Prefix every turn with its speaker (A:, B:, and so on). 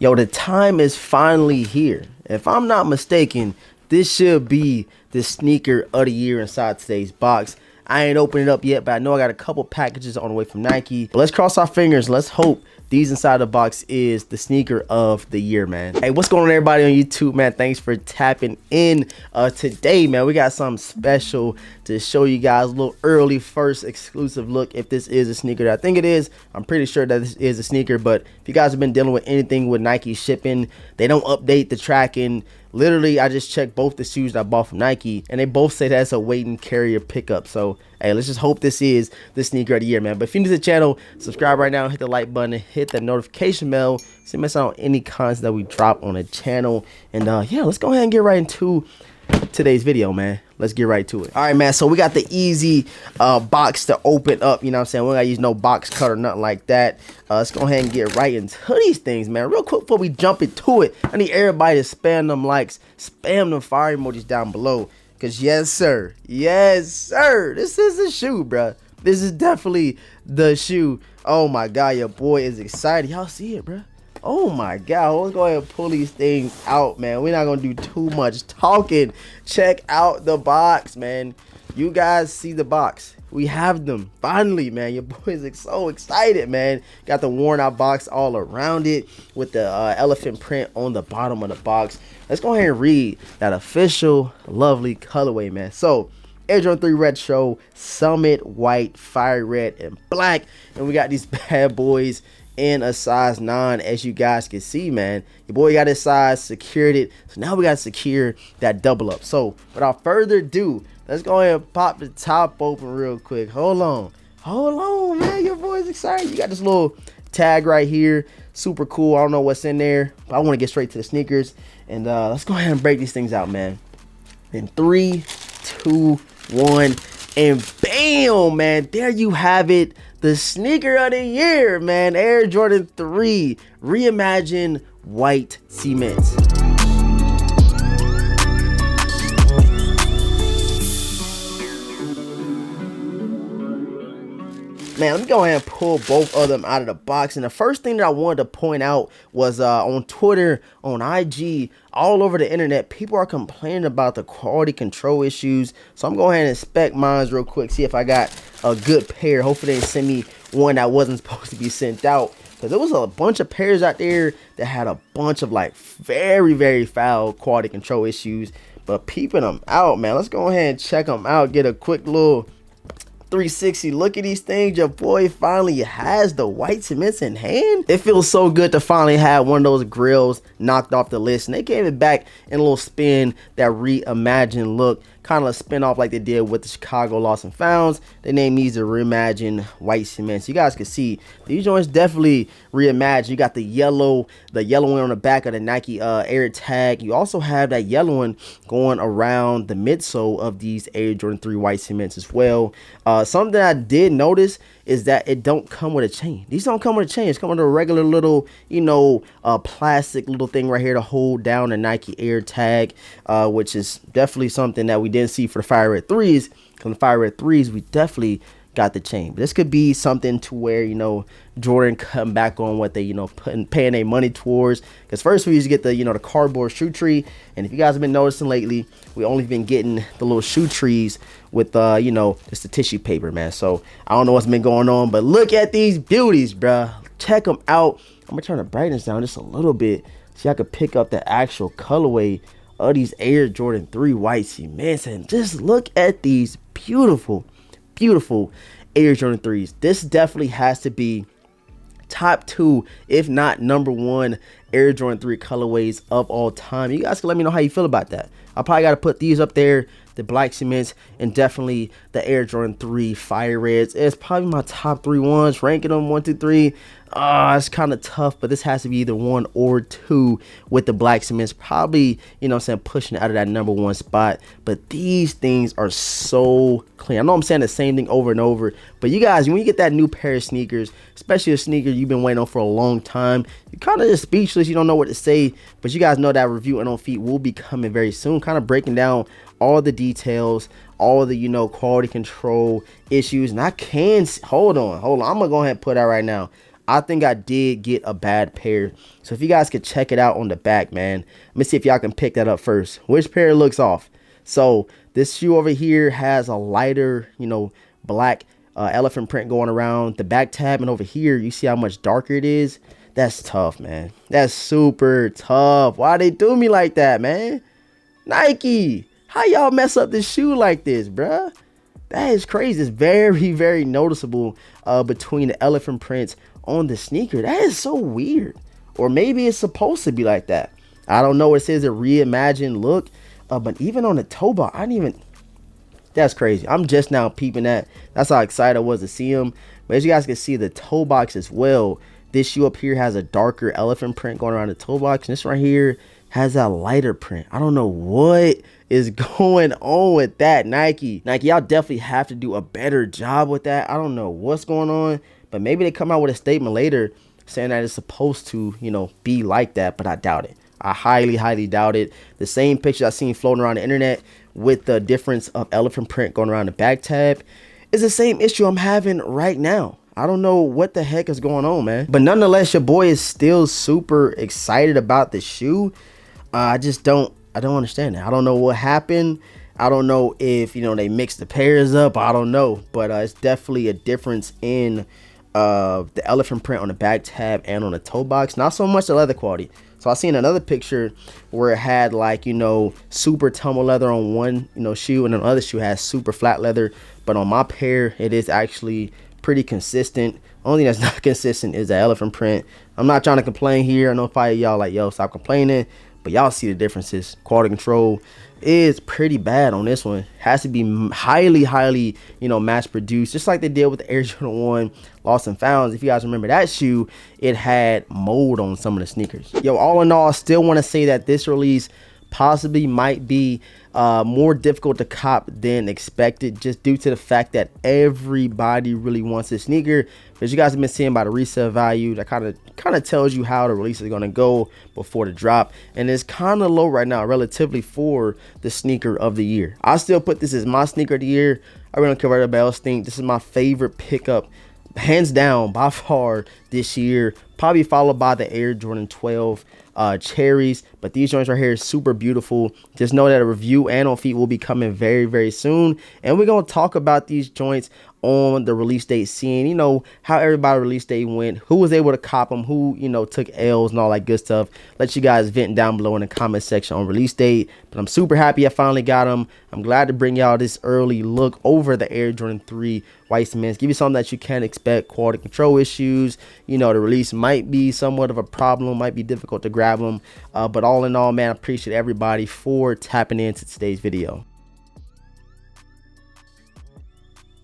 A: Yo, the time is finally here. If I'm not mistaken, this should be the sneaker of the year inside today's box. I ain't opened it up yet, but I know I got a couple packages on the way from Nike. But let's cross our fingers. Let's hope these inside the box is the sneaker of the year, man. Hey, what's going on, everybody on YouTube, man? Thanks for tapping in. Today, man, we got something special to show you guys. A little early first exclusive look if this is a sneaker. I think it is. I'm pretty sure that this is a sneaker, but if you guys have been dealing with anything with Nike shipping, they don't update the tracking. Literally, I just checked both the shoes that I bought from Nike, and they both say that's a wait and carrier pickup. So, hey, let's just hope this is the sneaker of the year, man. But if you're new to the channel, subscribe right now, hit the like button, hit that notification bell so you miss out on any content that we drop on the channel. And yeah, let's go ahead and get right into today's video, man. Let's get right to it. All right, man, so we got the easy box to open up. You know what I'm saying? We don't gotta use no box cutter or nothing like that. Let's go ahead and get right into these things, man. Real quick before we jump into it, I need everybody to spam them likes, spam them fire emojis down below, because yes sir, this is the shoe, bruh. This is definitely the shoe. Oh my god, your boy is excited. Y'all see it, bruh? Oh my god, let's go ahead and pull these things out, man. We're not gonna do too much talking. Check out the box, man. You guys see the box. We have them finally, man. Your boy is so excited, man. Got the worn out box all around it with the elephant print on the bottom of the box. Let's go ahead and read that official lovely colorway, man. So Air Jordan 3 Retro, Summit White, Fire Red, and Black. And we got these bad boys in a size 9, as you guys can see, man. Your boy got his size, secured it. So now we got to secure that double up. So without further ado, let's go ahead and pop the top open real quick. Hold on, man. Your boy's excited. You got this little tag right here. Super cool. I don't know what's in there, but I want to get straight to the sneakers. And let's go ahead and break these things out, man. In 3, 2, 1, and bam, man. There you have it. The sneaker of the year, man. Air Jordan 3 Reimagined White Cements. Man, let me go ahead and pull both of them out of the box. And the first thing that I wanted to point out was on Twitter, on IG, all over the internet, people are complaining about the quality control issues. So I'm going to go ahead and inspect mine real quick, see if I got a good pair. Hopefully they didn't send me one that wasn't supposed to be sent out, because there was a bunch of pairs out there that had a bunch of like very foul quality control issues. But peeping them out, man, let's go ahead and check them out, get a quick little 360 look at these things. Your boy finally has the white cements in hand. It feels so good to finally have one of those grills knocked off the list, and they gave it back in a little spin, that reimagined look, kind of a spin off like they did with the Chicago Lost and Founds. They named these the Reimagined White Cements. You guys can see these joints definitely reimagined. You got the yellow one on the back of the Nike Air tag. You also have that yellow one going around the midsole of these Air Jordan 3 White Cements as well. Something I did notice is that it don't come with a chain. These don't come with a chain. It's coming with a regular little, you know, plastic little thing right here to hold down the Nike Air tag, which is definitely something that we didn't see for the Fire Red 3s. Because the Fire Red 3s, we definitely got the chain. But this could be something to where, you know, Jordan come back on what they, you know, paying their money towards. Because first we used to get the, you know, the cardboard shoe tree, and if you guys have been noticing lately, we only been getting the little shoe trees with you know, just the tissue paper, man. So I don't know what's been going on, but look at these beauties, bruh. Check them out. I'm gonna turn the brightness down just a little bit so I could pick up the actual colorway of these Air Jordan 3 White Cements. And just look at these beautiful Air Jordan 3s. This definitely has to be top 2, if not number 1 Air Jordan 3 colorways of all time. You guys can let me know how you feel about that. I probably got to put these up there, the black cements, and definitely the Air Jordan 3 Fire Reds. It's probably my top 3 ones, ranking them 1, 2, 3. It's kind of tough, but this has to be either 1 or 2 with the black cements. Probably, you know what I'm saying, pushing out of that number 1 spot. But these things are so clean. I know I'm saying the same thing over and over, but you guys, when you get that new pair of sneakers, especially a sneaker you've been waiting on for a long time, you're kind of just speechless. You don't know what to say. But you guys know that review and on feet will be coming very soon, kind of breaking down all the details, all the, you know, quality control issues. And I can hold on, I'm gonna go ahead and put out right now, I think I did get a bad pair. So if you guys could check it out on the back, man. Let me see if y'all can pick that up first. Which pair looks off? So this shoe over here has a lighter, you know, black elephant print going around the back tab, and over here you see how much darker it is. That's tough, man. That's super tough. Why they do me like that, man? Nike, how y'all mess up this shoe like this, bruh? That is crazy. It's very, very noticeable between the elephant prints on the sneaker. That is so weird. Or maybe it's supposed to be like that. I don't know. It says a reimagined look. But even on the toe box, I didn't even... That's crazy. I'm just now peeping that. That's how excited I was to see him. But as you guys can see, the toe box as well. This shoe up here has a darker elephant print going around the toe box. And this right here has a lighter print. I don't know what is going on with that, Nike. Nike, y'all definitely have to do a better job with that. I don't know what's going on. But maybe they come out with a statement later saying that it's supposed to, you know, be like that. But I doubt it. I highly, highly doubt it. The same pictures I seen floating around the internet with the difference of elephant print going around the back tab is the same issue I'm having right now. I don't know what the heck is going on, man. But nonetheless, your boy is still super excited about the shoe. I don't understand it. I don't know what happened. I don't know if, you know, they mixed the pairs up. I don't know. But it's definitely a difference in the elephant print on the back tab and on the toe box. Not so much the leather quality. So I seen another picture where it had, like, you know, super tumble leather on one, you know, shoe, and another shoe has super flat leather. But on my pair, it is actually pretty consistent. Only thing that's not consistent is the elephant print. I'm not trying to complain here. I know probably y'all like, yo, stop complaining. But y'all see the differences. Quality control is pretty bad on this one. Has to be highly, highly, you know, mass produced, just like they did with the Air Jordan 1 Lost and Founds. If you guys remember that shoe, it had mold on some of the sneakers. Yo, all in all, I still want to say that this release possibly might be more difficult to cop than expected, just due to the fact that everybody really wants this sneaker. As you guys have been seeing by the resale value, that kind of tells you how the release is going to go before the drop, and it's kind of low right now relatively for the sneaker of the year. I still put this as my sneaker of the year. I really don't care what everybody else think. This is my favorite pickup, hands down, by far, this year, probably followed by the Air Jordan 12 cherries. But these joints right here is super beautiful. Just know that a review and on feet will be coming very, very soon, and we're going to talk about these joints on the release date, seeing, you know, how everybody release date went, who was able to cop them, who, you know, took L's and all that good stuff. Let you guys vent down below in the comment section on release date. But I'm super happy I finally got them. I'm glad to bring y'all this early look over the Air Jordan 3 White Cements. Give you something that you can expect. Quality control issues, you know, the release might be somewhat of a problem, might be difficult to grab them, but all in all, man, I appreciate everybody for tapping into today's video.